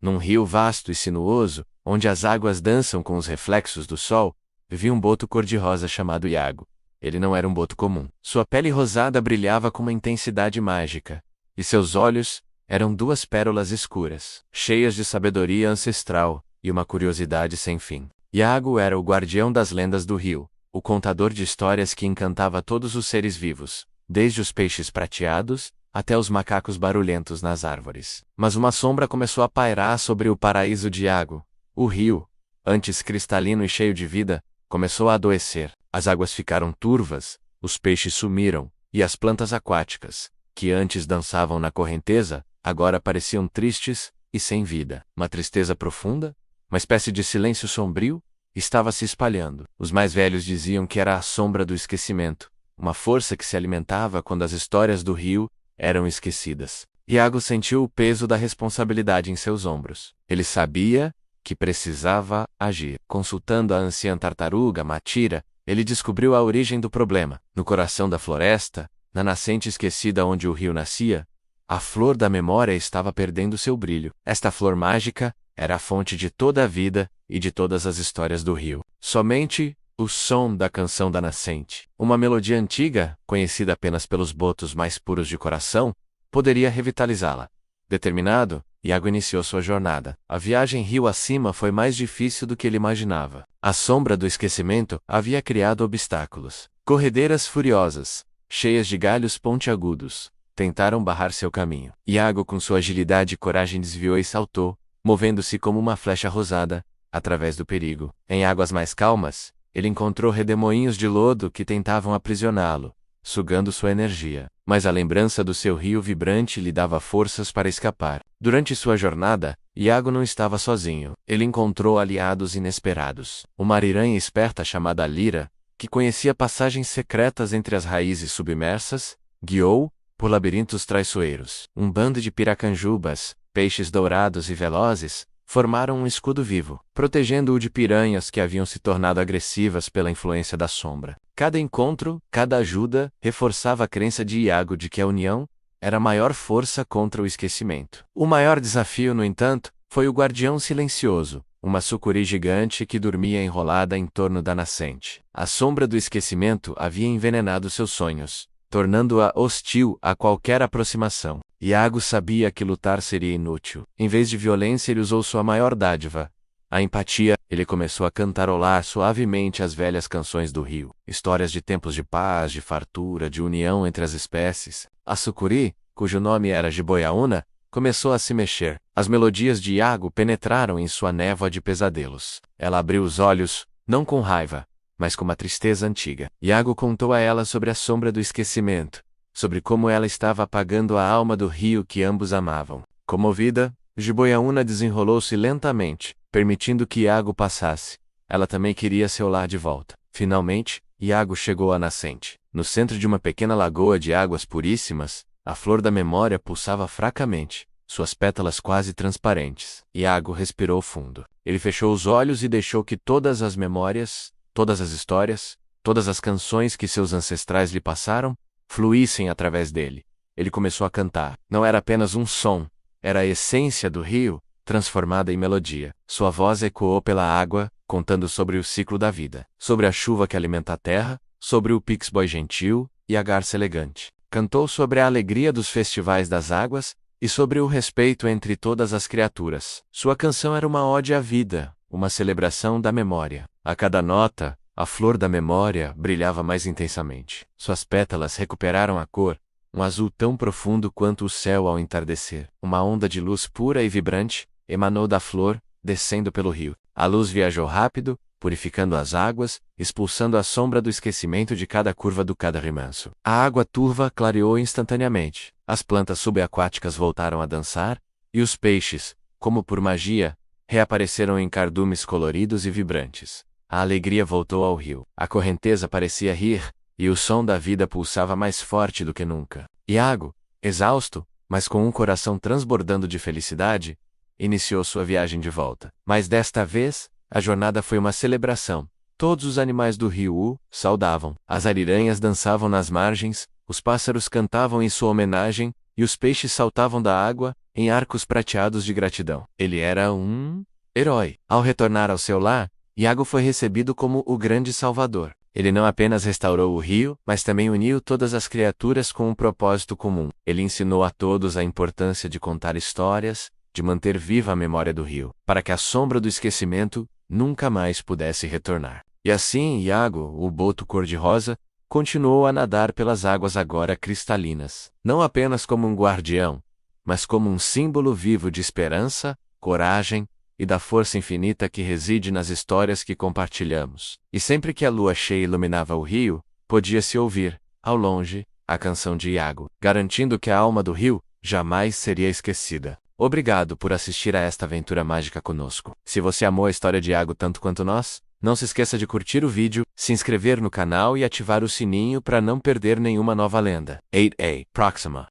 Num rio vasto e sinuoso, onde as águas dançam com os reflexos do sol, vivia um boto cor-de-rosa chamado Iago. Ele não era um boto comum. Sua pele rosada brilhava com uma intensidade mágica, e seus olhos eram duas pérolas escuras, cheias de sabedoria ancestral e uma curiosidade sem fim. Iago era o guardião das lendas do rio, o contador de histórias que encantava todos os seres vivos, desde os peixes prateados até os macacos barulhentos nas árvores. Mas uma sombra começou a pairar sobre o paraíso de Iago. O rio, antes cristalino e cheio de vida, começou a adoecer. As águas ficaram turvas, os peixes sumiram, e as plantas aquáticas, que antes dançavam na correnteza, agora pareciam tristes e sem vida. Uma tristeza profunda, uma espécie de silêncio sombrio, estava se espalhando. Os mais velhos diziam que era a sombra do esquecimento, uma força que se alimentava quando as histórias do rio eram esquecidas. Iago sentiu o peso da responsabilidade em seus ombros. Ele sabia que precisava agir. Consultando a anciã tartaruga, Matira, ele descobriu a origem do problema. No coração da floresta, na nascente esquecida onde o rio nascia, a flor da memória estava perdendo seu brilho. Esta flor mágica era a fonte de toda a vida e de todas as histórias do rio. Somente o som da canção da nascente, uma melodia antiga, conhecida apenas pelos botos mais puros de coração, poderia revitalizá-la. Determinado, Iago iniciou sua jornada. A viagem rio acima foi mais difícil do que ele imaginava. A sombra do esquecimento havia criado obstáculos. Corredeiras furiosas, cheias de galhos pontiagudos, tentaram barrar seu caminho. Iago, com sua agilidade e coragem, desviou e saltou, movendo-se como uma flecha rosada, através do perigo. Em águas mais calmas, ele encontrou redemoinhos de lodo que tentavam aprisioná-lo, sugando sua energia. Mas a lembrança do seu rio vibrante lhe dava forças para escapar. Durante sua jornada, Iago não estava sozinho. Ele encontrou aliados inesperados. Uma ariranha esperta chamada Lira, que conhecia passagens secretas entre as raízes submersas, guiou por labirintos traiçoeiros. Um bando de piracanjubas, peixes dourados e velozes, formaram um escudo vivo, protegendo-o de piranhas que haviam se tornado agressivas pela influência da sombra. Cada encontro, cada ajuda, reforçava a crença de Iago de que a união era a maior força contra o esquecimento. O maior desafio, no entanto, foi o guardião silencioso, uma sucuri gigante que dormia enrolada em torno da nascente. A sombra do esquecimento havia envenenado seus sonhos, tornando-a hostil a qualquer aproximação. Iago sabia que lutar seria inútil. Em vez de violência, ele usou sua maior dádiva, a empatia. Ele começou a cantarolar suavemente as velhas canções do rio, histórias de tempos de paz, de fartura, de união entre as espécies. A sucuri, cujo nome era Jiboiaúna, começou a se mexer. As melodias de Iago penetraram em sua névoa de pesadelos. Ela abriu os olhos, não com raiva, mas com uma tristeza antiga. Iago contou a ela sobre a sombra do esquecimento, sobre como ela estava apagando a alma do rio que ambos amavam. Comovida, Jiboiaúna desenrolou-se lentamente, permitindo que Iago passasse. Ela também queria seu lar de volta. Finalmente, Iago chegou à nascente. No centro de uma pequena lagoa de águas puríssimas, a flor da memória pulsava fracamente, suas pétalas quase transparentes. Iago respirou fundo. Ele fechou os olhos e deixou que todas as memórias, todas as histórias, todas as canções que seus ancestrais lhe passaram, fluíssem através dele. Ele começou a cantar. Não era apenas um som, era a essência do rio, transformada em melodia. Sua voz ecoou pela água, contando sobre o ciclo da vida, sobre a chuva que alimenta a terra, sobre o pixboy gentil e a garça elegante. Cantou sobre a alegria dos festivais das águas e sobre o respeito entre todas as criaturas. Sua canção era uma ode à vida, uma celebração da memória. A cada nota, a flor da memória brilhava mais intensamente. Suas pétalas recuperaram a cor, um azul tão profundo quanto o céu ao entardecer. Uma onda de luz pura e vibrante emanou da flor, descendo pelo rio. A luz viajou rápido, purificando as águas, expulsando a sombra do esquecimento de cada curva do cada remanso. A água turva clareou instantaneamente. As plantas subaquáticas voltaram a dançar, e os peixes, como por magia, reapareceram em cardumes coloridos e vibrantes. A alegria voltou ao rio. A correnteza parecia rir, e o som da vida pulsava mais forte do que nunca. Iago, exausto, mas com um coração transbordando de felicidade, iniciou sua viagem de volta. Mas desta vez, a jornada foi uma celebração. Todos os animais do rio o saudavam. As ariranhas dançavam nas margens, os pássaros cantavam em sua homenagem, e os peixes saltavam da água, em arcos prateados de gratidão. Ele era um herói. Ao retornar ao seu lar, Iago foi recebido como o grande salvador. Ele não apenas restaurou o rio, mas também uniu todas as criaturas com um propósito comum. Ele ensinou a todos a importância de contar histórias, de manter viva a memória do rio, para que a sombra do esquecimento nunca mais pudesse retornar. E assim, Iago, o boto cor-de-rosa, continuou a nadar pelas águas agora cristalinas, não apenas como um guardião, mas como um símbolo vivo de esperança, coragem e da força infinita que reside nas histórias que compartilhamos. E sempre que a lua cheia iluminava o rio, podia-se ouvir, ao longe, a canção de Iago, garantindo que a alma do rio jamais seria esquecida. Obrigado por assistir a esta aventura mágica conosco. Se você amou a história de Iago tanto quanto nós, não se esqueça de curtir o vídeo, se inscrever no canal e ativar o sininho para não perder nenhuma nova lenda. 8A Proxima